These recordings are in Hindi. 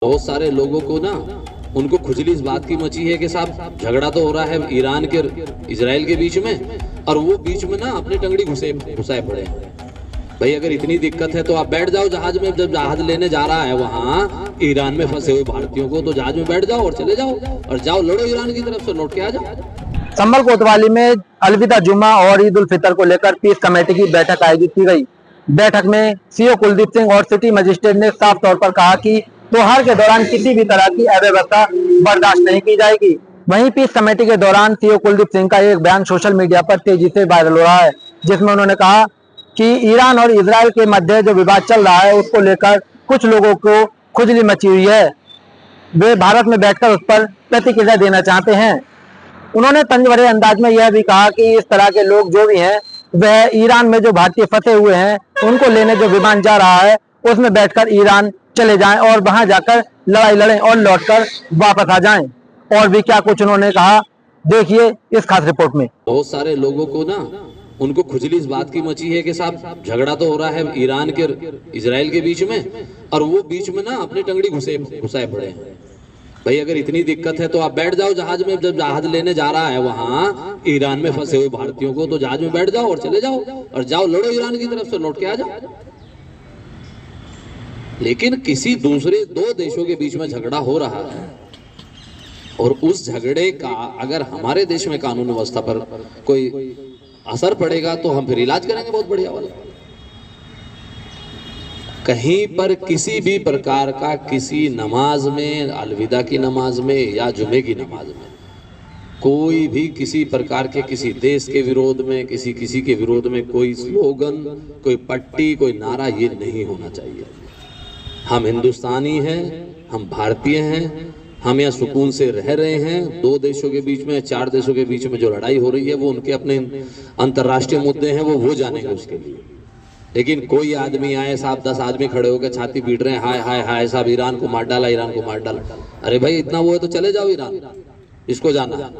बहुत सारे लोगों को ना उनको खुजली इस बात की मची है कि साहब झगड़ा तो हो रहा है ईरान के इजराइल के बीच में, और वो बीच में ना अपनी टंगड़ी घुसाए पड़े हैं। भाई अगर इतनी दिक्कत है तो आप बैठ जाओ जहाज में। जब जहाज लेने जा रहा है वहाँ ईरान में फंसे हुए भारतीयों को, तो जहाज में बैठ जाओ और चले जाओ और जाओ लड़ो ईरान की तरफ से, लौट के आ जाओ। संभल कोतवाली में अलविदा जुम्मा और ईद उल फितर को लेकर पीस कमेटी की बैठक आयोजित की गई। बैठक में सीओ कुलदीप सिंह और सिटी मजिस्ट्रेट ने साफ तौर पर कहा कि त्योहार के दौरान किसी भी तरह की अव्यवस्था बर्दाश्त नहीं की जाएगी। वहीं पीस कमेटी के दौरान सीओ कुलदीप सिंह का एक बयान सोशल मीडिया पर तेजी से वायरल हो रहा है, जिसमें उन्होंने कहा कि ईरान और इजराइल के मध्य जो विवाद चल रहा है उसको लेकर कुछ लोगों को खुजली मची हुई है। वे भारत में बैठकर उस पर प्रतिक्रिया देना चाहते हैं। उन्होंने तंज भरे अंदाज में यह भी कहा कि इस तरह के लोग जो भी हैं वह ईरान में जो भारतीय फंसे हुए हैं उनको लेने जो विमान जा रहा है उसमें बैठकर ईरान चले जाएं और वहां जाकर लड़ाई लड़ें और लौटकर वापस आ जाएं। और भी क्या कुछ उन्होंने कहा, देखिए इस खास रिपोर्ट में। बहुत सारे लोगों को ना उनको खुजली इस बात की मची है कि साहब झगड़ा तो हो रहा है ईरान के इजराइल के बीच में, और वो बीच में ना अपनी टंगड़ी घुसाए पड़े हैं। भाई अगर इतनी दिक्कत है तो आप बैठ जाओ जहाज में। जब जहाज लेने जा रहा है वहाँ ईरान में फंसे हुए भारतीयों को, तो जहाज में बैठ जाओ और चले जाओ और जाओ लड़ो ईरान की तरफ से, लौट के आ जाओ। लेकिन किसी दूसरे दो देशों के बीच में झगड़ा हो रहा है और उस झगड़े का अगर हमारे देश में कानून व्यवस्था पर कोई असर पड़ेगा तो हम फिर इलाज करेंगे बहुत बढ़िया वाला। कहीं पर किसी भी प्रकार का किसी नमाज में, अलविदा की नमाज में या जुमे की नमाज में, कोई भी किसी प्रकार के किसी देश के विरोध में, किसी के विरोध में कोई स्लोगन, कोई पट्टी, कोई नारा, ये नहीं होना चाहिए। हम हिंदुस्तानी हैं, हम भारतीय हैं, हम यहाँ सुकून से रह रहे हैं। दो देशों के बीच में, चार देशों के बीच में जो लड़ाई हो रही है वो उनके अपने अंतर्राष्ट्रीय मुद्दे हैं, वो जानेंगे उसके लिए। लेकिन कोई आदमी आए साहब 10 आदमी खड़े होकर छाती पीट रहे हैं, हाय हाय हाय साहब ईरान को मार डाला, ईरान को मार डाला। अरे भाई इतना वो है तो चले जाओ ईरान, इसको जाना है।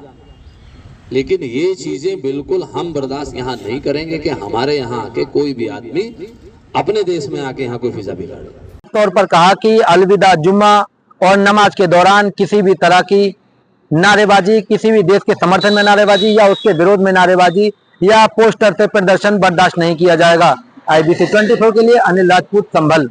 लेकिन ये चीजें बिल्कुल हम बर्दाश्त यहाँ नहीं करेंगे कि हमारे यहाँ आके कोई भी आदमी अपने देश में आके यहाँ कोई फिजा बिगाड़े। तौर पर कहा कि अलविदा जुम्मा और नमाज के दौरान किसी भी तरह की नारेबाजी, किसी भी देश के समर्थन में नारेबाजी या उसके विरोध में नारेबाजी या पोस्टर से प्रदर्शन बर्दाश्त नहीं किया जाएगा। IBC 24 के लिए अनिल राजपूत, संभल।